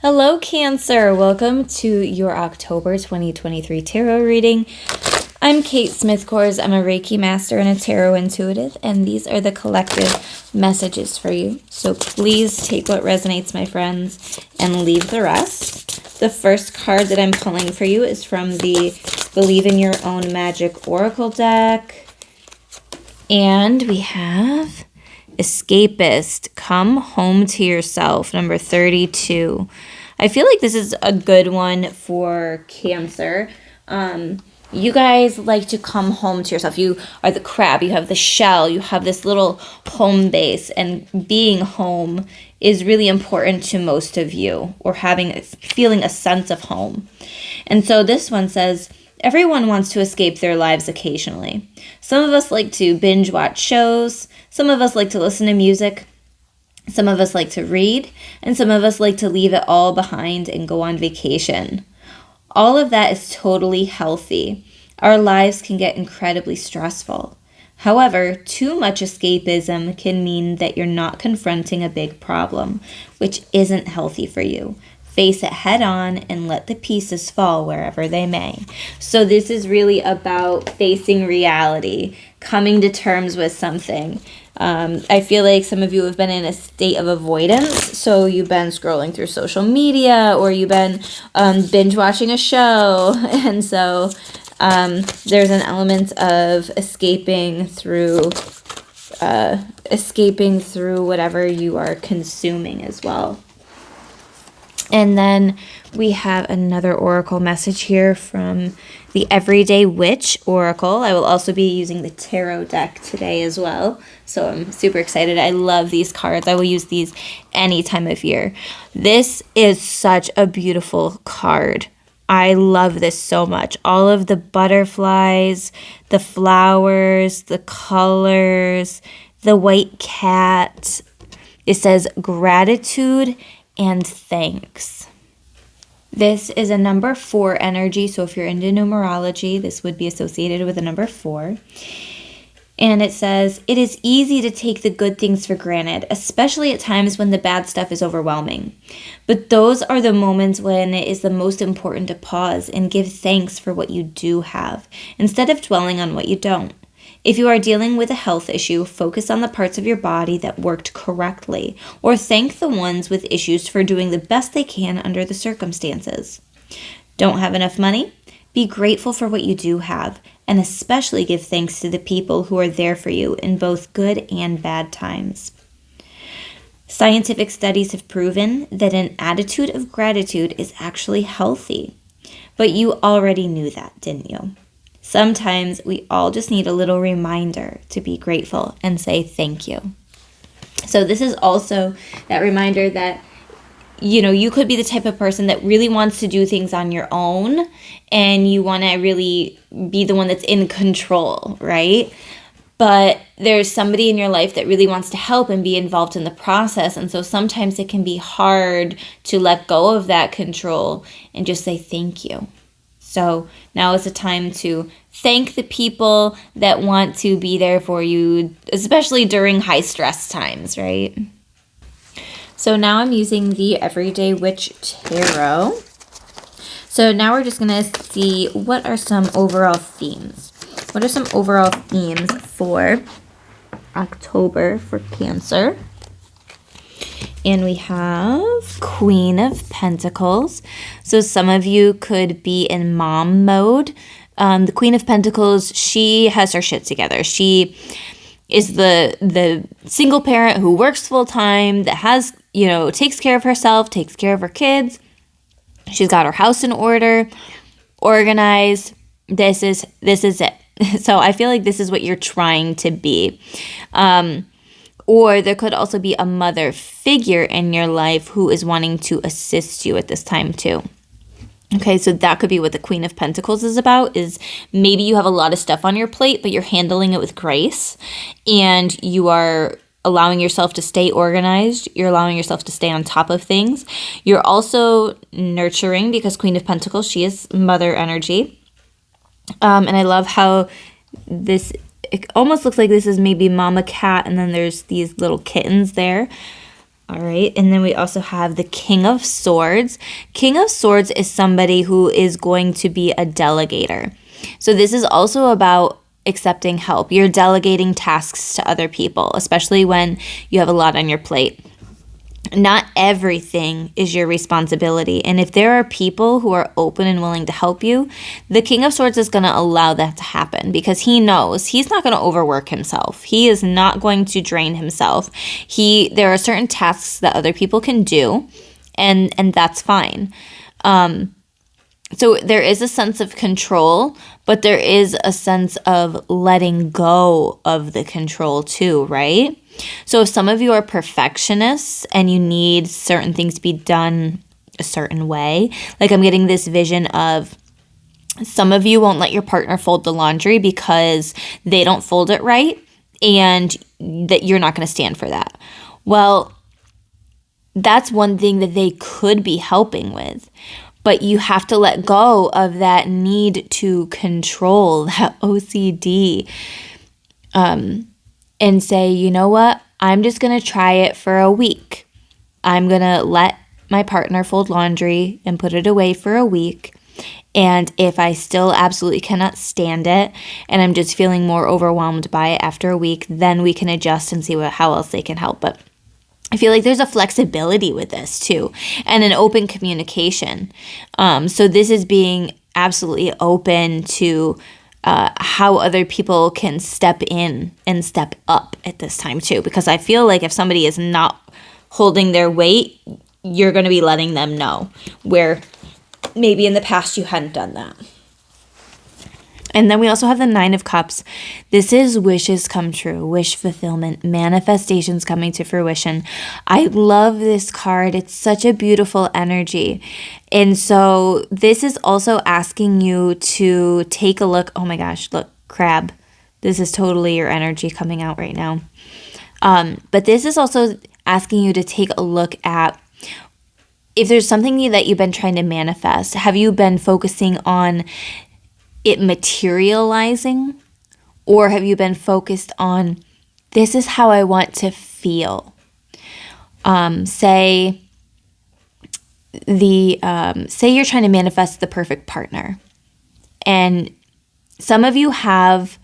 Hello, Cancer. Welcome to your October 2023 tarot reading. I'm Kate Smith-Kors. I'm a Reiki master and a tarot intuitive, and these are the collective messages for you. So please take what resonates, my friends, and leave the rest. The first card that I'm pulling for you is from the Believe in Your Own Magic Oracle deck. And we have Escapist, Come Home to Yourself, number 32. I feel like this is a good one for Cancer. You guys like to come home to yourself. You are the crab, you have the shell, you have this little home base, and being home is really important to most of you, or feeling a sense of home. And so this one says, everyone wants to escape their lives occasionally. Some of us like to binge watch shows, some of us like to listen to music, some of us like to read, and some of us like to leave it all behind and go on vacation. All of that is totally healthy. Our lives can get incredibly stressful. However, too much escapism can mean that you're not confronting a big problem, which isn't healthy for you. Face it head on and let the pieces fall wherever they may. So this is really about facing reality, coming to terms with something. I feel like some of you have been in a state of avoidance. So you've been scrolling through social media, or you've been binge watching a show. And so there's an element of escaping through whatever you are consuming as well. And then we have another oracle message here from the Everyday Witch Oracle. I will also be using the tarot deck today as well. So I'm super excited. I love these cards. I will use these any time of year. This is such a beautiful card. I love this so much. All of the butterflies, the flowers, the colors, the white cat. It says gratitude and thanks. This is a number 4 energy, so if you're into numerology, this would be associated with a number 4. And it says, it is easy to take the good things for granted, especially at times when the bad stuff is overwhelming. But those are the moments when it is the most important to pause and give thanks for what you do have, instead of dwelling on what you don't. If you are dealing with a health issue, focus on the parts of your body that worked correctly, or thank the ones with issues for doing the best they can under the circumstances. Don't have enough money? Be grateful for what you do have, and especially give thanks to the people who are there for you in both good and bad times. Scientific studies have proven that an attitude of gratitude is actually healthy. But you already knew that, didn't you? Sometimes we all just need a little reminder to be grateful and say thank you. So this is also that reminder that, you could be the type of person that really wants to do things on your own, and you want to really be the one that's in control, right? But there's somebody in your life that really wants to help and be involved in the process. And so sometimes it can be hard to let go of that control and just say thank you. So now is the time to thank the people that want to be there for you, especially during high stress times, right? So now I'm using the Everyday Witch Tarot. So now we're just going to see what are some overall themes. What are some overall themes for October for Cancer? And we have Queen of Pentacles. So some of you could be in mom mode. The Queen of Pentacles, she has her shit together. She is the single parent who works full time, that has, takes care of herself, takes care of her kids. She's got her house in order, organized. This is it. So I feel like this is what you're trying to be. Or there could also be a mother figure in your life who is wanting to assist you at this time too. Okay, so that could be what the Queen of Pentacles is about, is maybe you have a lot of stuff on your plate, but you're handling it with grace, and you are allowing yourself to stay organized. You're allowing yourself to stay on top of things. You're also nurturing, because Queen of Pentacles, she is mother energy. And I love how it almost looks like this is maybe mama cat, and then there's these little kittens there. All right. And then we also have the King of Swords. King of Swords is somebody who is going to be a delegator. So this is also about accepting help. You're delegating tasks to other people, especially when you have a lot on your plate. Not everything is your responsibility. And if there are people who are open and willing to help you, the King of Swords is going to allow that to happen because he knows he's not going to overwork himself. He is not going to drain himself. There are certain tasks that other people can do, and that's fine. So there is a sense of control, but there is a sense of letting go of the control too, right? So if some of you are perfectionists and you need certain things to be done a certain way, like I'm getting this vision of some of you won't let your partner fold the laundry because they don't fold it right and that you're not going to stand for that. Well, that's one thing that they could be helping with. But you have to let go of that need to control, that OCD, and say, you know what? I'm just going to try it for a week. I'm going to let my partner fold laundry and put it away for a week. And if I still absolutely cannot stand it and I'm just feeling more overwhelmed by it after a week, then we can adjust and see how else they can help. But I feel like there's a flexibility with this too, and an open communication. So this is being absolutely open to how other people can step in and step up at this time too. Because I feel like if somebody is not holding their weight, you're going to be letting them know, where maybe in the past you hadn't done that. And then we also have the Nine of Cups. This is wishes come true, wish fulfillment, manifestations coming to fruition. I love this card. It's such a beautiful energy. And so this is also asking you to take a look. Oh my gosh, look, crab. This is totally your energy coming out right now. But this is also asking you to take a look at if there's something that you've been trying to manifest. Have you been focusing on it materializing, or have you been focused on, this is how I want to feel? Say you're trying to manifest the perfect partner, and some of you have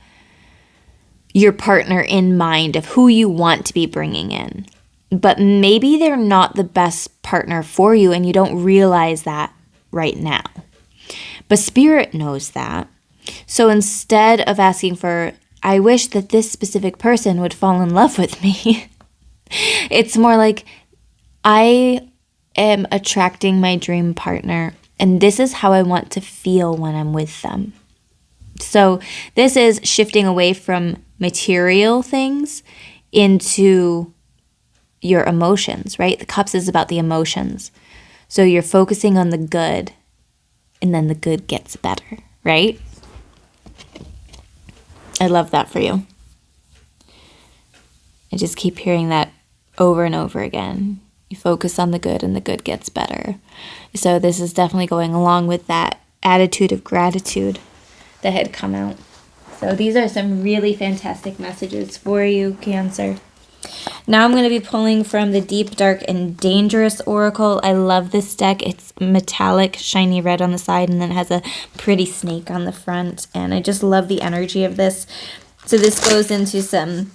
your partner in mind of who you want to be bringing in, but maybe they're not the best partner for you and you don't realize that right now. But Spirit knows that. So instead of asking for, I wish that this specific person would fall in love with me, it's more like, I am attracting my dream partner, and this is how I want to feel when I'm with them. So this is shifting away from material things into your emotions, right? The Cups is about the emotions. So you're focusing on the good, and then the good gets better, right? I love that for you. I just keep hearing that over and over again. You focus on the good and the good gets better. So this is definitely going along with that attitude of gratitude that had come out. So these are some really fantastic messages for you, Cancer. Now I'm going to be pulling from the Deep, Dark, and Dangerous Oracle. I love this deck. It's metallic, shiny red on the side, and then it has a pretty snake on the front. And I just love the energy of this. So this goes into some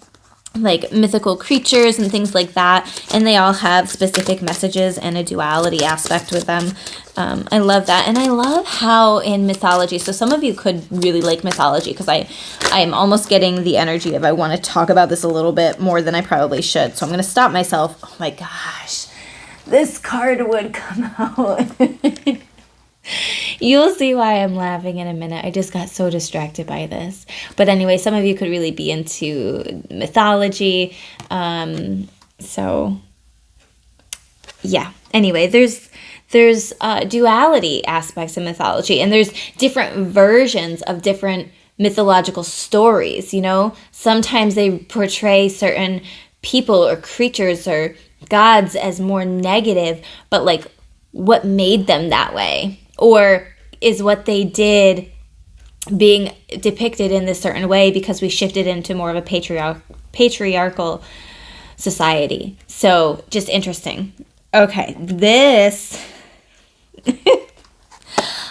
like mythical creatures and things like that, and they all have specific messages and a duality aspect with them. I love that, and I love how in mythology, so some of you could really like mythology, because I am almost getting the energy of I want to talk about this a little bit more than I probably should, so I'm going to stop myself. Oh my gosh, this card would come out. You'll see why I'm laughing in a minute. I just got so distracted by this. But anyway, some of you could really be into mythology. So, yeah. Anyway, there's duality aspects of mythology. And there's different versions of different mythological stories, you know? Sometimes they portray certain people or creatures or gods as more negative, but like what made them that way? Or is what they did being depicted in this certain way because we shifted into more of a patriarchal society. So just interesting. Okay, this...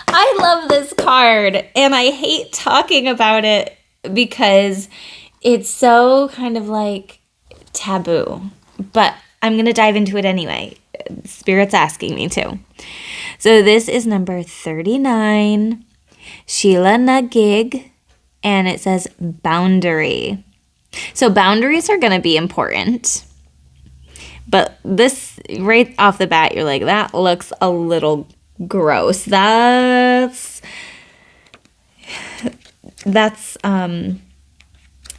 I love this card, and I hate talking about it because it's so kind of like taboo. But I'm going to dive into it anyway. Spirit's asking me to. So this is number 39, Sheila Nagig, and it says boundary. So boundaries are going to be important. But this, right off the bat, you're like, that looks a little gross. That's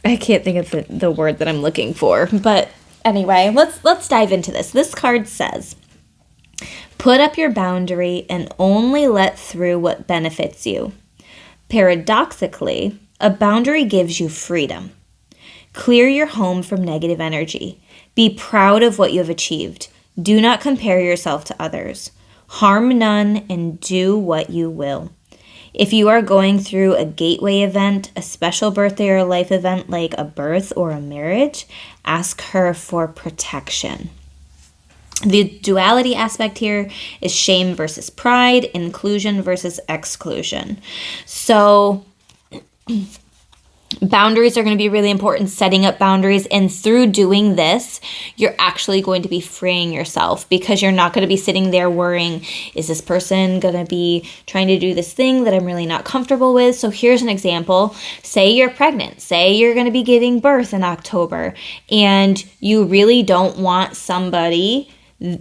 I can't think of the word that I'm looking for. But anyway, let's dive into this. This card says, put up your boundary and only let through what benefits you. Paradoxically, a boundary gives you freedom. Clear your home from negative energy. Be proud of what you have achieved. Do not compare yourself to others. Harm none and do what you will. If you are going through a gateway event, a special birthday or life event like a birth or a marriage, ask her for protection. The duality aspect here is shame versus pride, inclusion versus exclusion. So boundaries are going to be really important, setting up boundaries. And through doing this, you're actually going to be freeing yourself because you're not going to be sitting there worrying, is this person going to be trying to do this thing that I'm really not comfortable with? So here's an example. Say you're pregnant. Say you're going to be giving birth in October and you really don't want somebody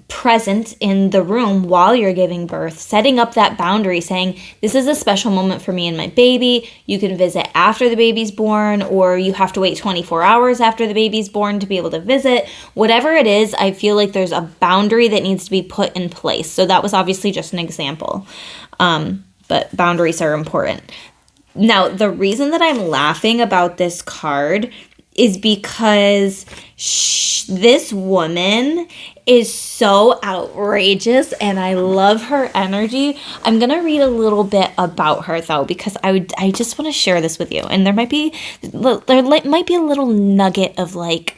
present in the room while you're giving birth, setting up that boundary, saying, this is a special moment for me and my baby. You can visit after the baby's born, or you have to wait 24 hours after the baby's born to be able to visit. Whatever it is, I feel like there's a boundary that needs to be put in place. So that was obviously just an example. But boundaries are important. Now, the reason that I'm laughing about this card is because this woman is so outrageous and I love her energy. I'm going to read a little bit about her though, because I just want to share this with you. And there might be a little nugget of like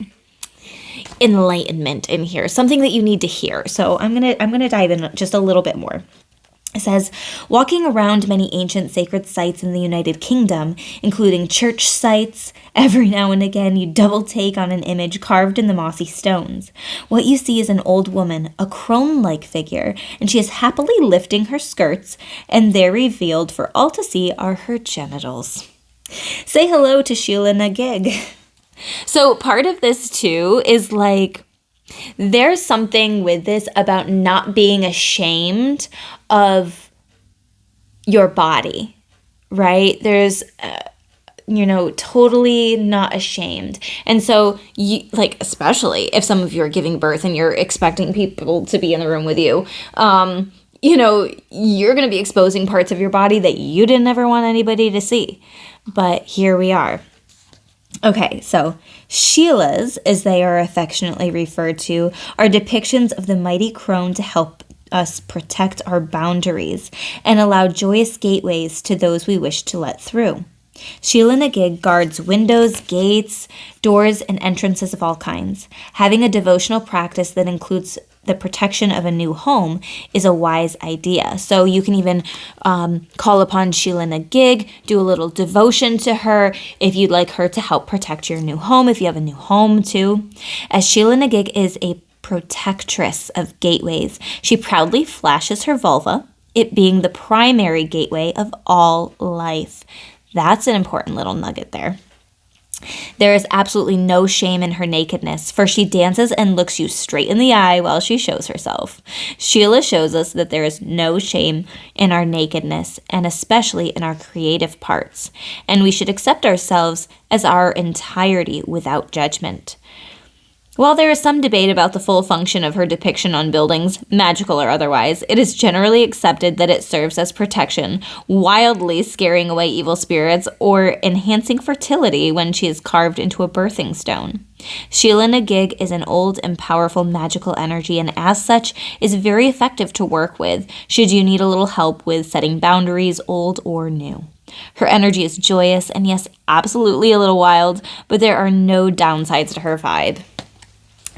enlightenment in here, something that you need to hear. So I'm going to dive in just a little bit more. It says, walking around many ancient sacred sites in the United Kingdom, including church sites, every now and again you double take on an image carved in the mossy stones. What you see is an old woman, a crone-like figure, and she is happily lifting her skirts, and there revealed for all to see are her genitals. Say hello to Sheila Nagig. So part of this too is like, there's something with this about not being ashamed of your body, right? There's, totally not ashamed. And so you, like, especially if some of you are giving birth and you're expecting people to be in the room with you, you're going to be exposing parts of your body that you didn't ever want anybody to see. But here we are. Okay, so Sheilas, as they are affectionately referred to, are depictions of the mighty crone to help us protect our boundaries and allow joyous gateways to those we wish to let through. Sheila Nagig guards windows, gates, doors, and entrances of all kinds. Having a devotional practice that includes the protection of a new home is a wise idea. So you can even call upon Sheila Nagig, do a little devotion to her if you'd like her to help protect your new home, if you have a new home too. As Sheila Nagig is a protectress of gateways, she proudly flashes her vulva, it being the primary gateway of all life. That's an important little nugget there. There is absolutely no shame in her nakedness, for she dances and looks you straight in the eye while she shows herself. Sheila shows us that there is no shame in our nakedness, and especially in our creative parts, and we should accept ourselves as our entirety without judgment. While there is some debate about the full function of her depiction on buildings, magical or otherwise, it is generally accepted that it serves as protection, wildly scaring away evil spirits, or enhancing fertility when she is carved into a birthing stone. Sheila Nagig is an old and powerful magical energy, and as such is very effective to work with should you need a little help with setting boundaries, old or new. Her energy is joyous and yes, absolutely a little wild, but there are no downsides to her vibe.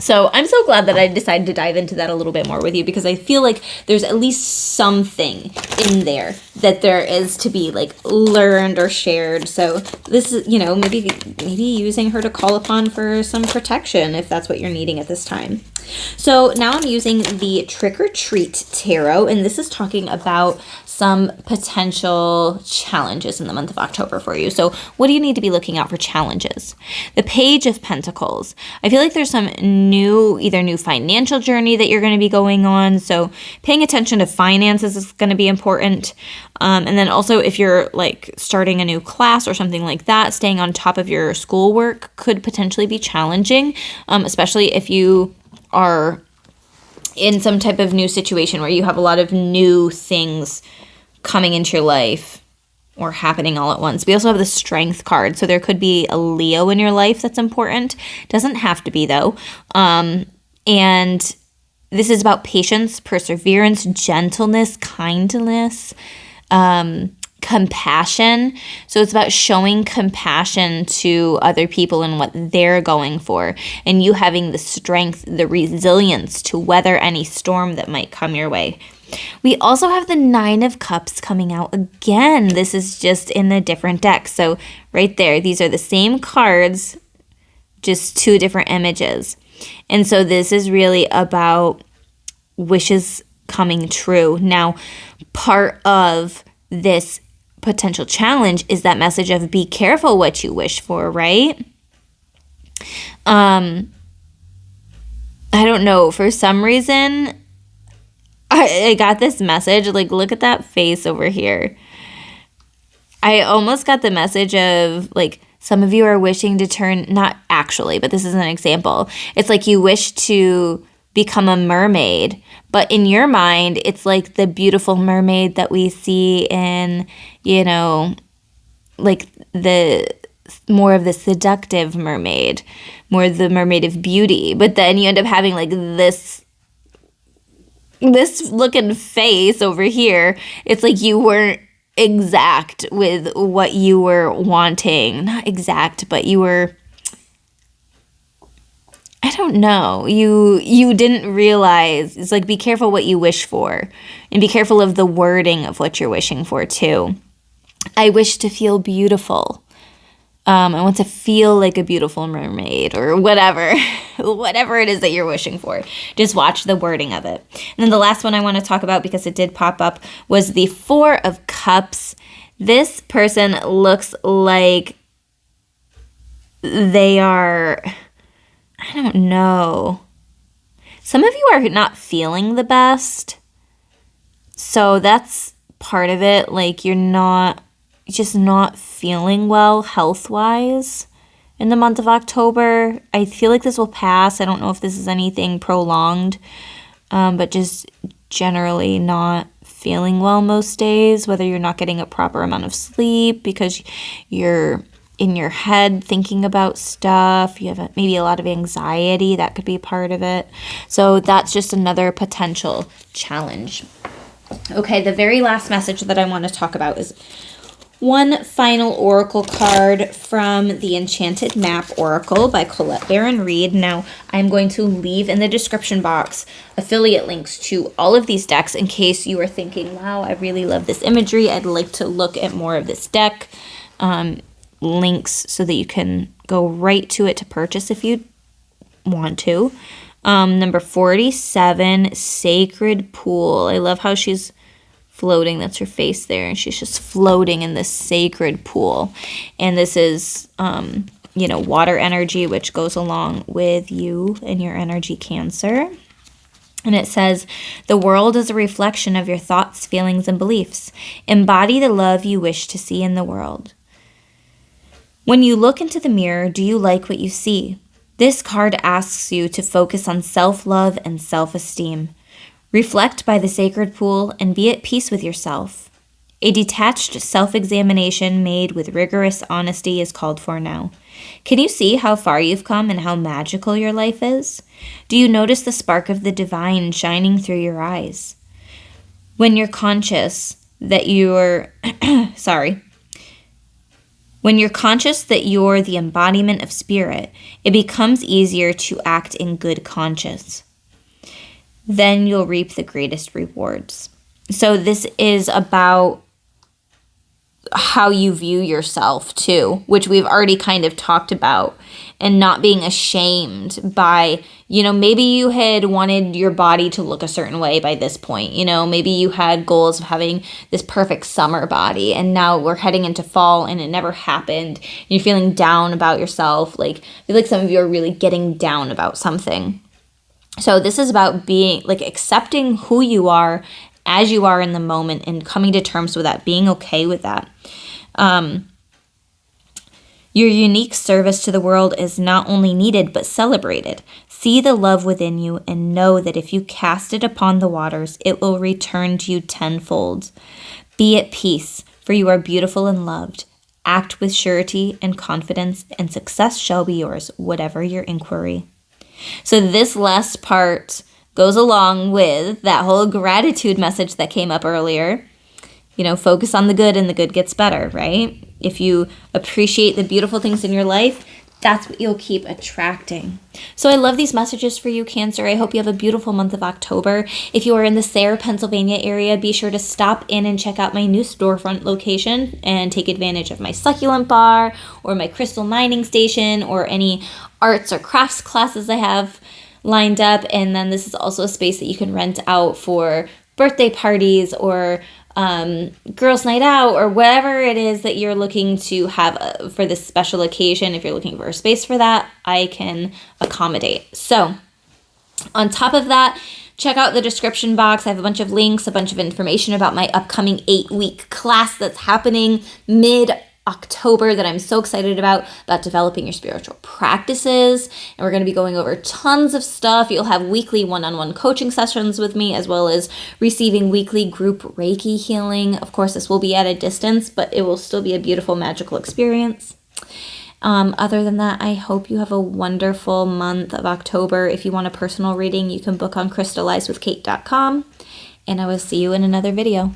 So I'm so glad that I decided to dive into that a little bit more with you, because I feel like there's at least something in there that there is to be like learned or shared. So this is, maybe using her to call upon for some protection if that's what you're needing at this time. So now I'm using the Trick or Treat Tarot, and this is talking about some potential challenges in the month of October for you. So what do you need to be looking out for challenges? The Page of Pentacles. I feel like there's some either new financial journey that you're going to be going on. So paying attention to finances is going to be important. And then also if you're like starting a new class or something like that, staying on top of your schoolwork could potentially be challenging, especially if you are in some type of new situation where you have a lot of new things coming into your life or happening all at once. We also have the Strength card, so there could be a Leo in your life that's important. Doesn't have to be, though. And this is about patience, perseverance, gentleness, kindness, compassion. So it's about showing compassion to other people and what they're going for, and you having the strength, the resilience to weather any storm that might come your way. We also have the Nine of Cups coming out again. This is just in a different deck. So right there, these are the same cards, just two different images. And so this is really about wishes coming true. Now, part of this potential challenge is that message of be careful what you wish for, right? I don't know. For some reason, I got this message, like, look at that face over here. I almost got the message of, like, some of you are wishing to turn, not actually, but this is an example. It's like you wish to become a mermaid, but in your mind, it's like the beautiful mermaid that we see in, like the more of the seductive mermaid, more the mermaid of beauty. But then you end up having like this looking face over here. It's like you weren't exact with what you were wanting. Not exact, but you were, I don't know. You didn't realize. It's like, be careful what you wish for, and be careful of the wording of what you're wishing for too. I wish to feel beautiful. I want to feel like a beautiful mermaid, or whatever it is that you're wishing for. Just watch the wording of it. And then the last one I want to talk about, because it did pop up, was the Four of Cups. This person looks like they are, I don't know. Some of you are not feeling the best. So that's part of it. Like, you're just not feeling well health-wise in the month of October. I feel like this will pass. I don't know if this is anything prolonged, but just generally not feeling well most days, whether you're not getting a proper amount of sleep because you're in your head thinking about stuff. You have maybe a lot of anxiety. That could be part of it. So that's just another potential challenge. Okay, the very last message that I want to talk about is one final oracle card from the Enchanted Map Oracle by Colette Baron Reed. Now, I'm going to leave in the description box affiliate links to all of these decks in case you are thinking, wow, I really love this imagery. I'd like to look at more of this deck. Links so that you can go right to it to purchase if you want to. Number 47, Sacred Pool. I love how she's floating. That's her face there, and she's just floating in this sacred pool. And this is water energy, which goes along with you and your energy, Cancer. And it says, the world is a reflection of your thoughts, feelings, and beliefs. Embody the love you wish to see in the world. When you look into the mirror, do you like what you see? This card asks you to focus on self-love and self-esteem. Reflect by the sacred pool and be at peace with yourself. A detached self-examination made with rigorous honesty is called for now. Can you see how far you've come and how magical your life is? Do you notice the spark of the divine shining through your eyes? When you're conscious that you're, When you're conscious that you're the embodiment of spirit, it becomes easier to act in good conscience. Then you'll reap the greatest rewards. So this is about how you view yourself too, which we've already kind of talked about, and not being ashamed by, maybe you had wanted your body to look a certain way by this point. Maybe you had goals of having this perfect summer body, and now we're heading into fall and it never happened. You're feeling down about yourself. Like, I feel like some of you are really getting down about something. So this is about being like accepting who you are as you are in the moment and coming to terms with that, being okay with that. Your unique service to the world is not only needed, but celebrated. See the love within you and know that if you cast it upon the waters, it will return to you tenfold. Be at peace, for you are beautiful and loved. Act with surety and confidence, and success shall be yours, whatever your inquiry. So this last part goes along with that whole gratitude message that came up earlier. Focus on the good and the good gets better, right? If you appreciate the beautiful things in your life, that's what you'll keep attracting. So I love these messages for you, Cancer. I hope you have a beautiful month of October. If you are in the Sayre, Pennsylvania area, be sure to stop in and check out my new storefront location and take advantage of my succulent bar or my crystal mining station or any arts or crafts classes I have lined up. And then this is also a space that you can rent out for birthday parties or girls' night out or whatever it is that you're looking to have for this special occasion. If you're looking for a space for that, I can accommodate. So on top of that, check out the description box. I have a bunch of links, a bunch of information about my upcoming 8-week class that's happening mid-October that I'm so excited about developing your spiritual practices. And we're going to be going over tons of stuff. You'll have weekly one-on-one coaching sessions with me, as well as receiving weekly group Reiki healing. Of course, this will be at a distance, but it will still be a beautiful, magical experience. Other than that, I hope you have a wonderful month of October. If you want a personal reading, you can book on crystallizewithkate.com. And I will see you in another video.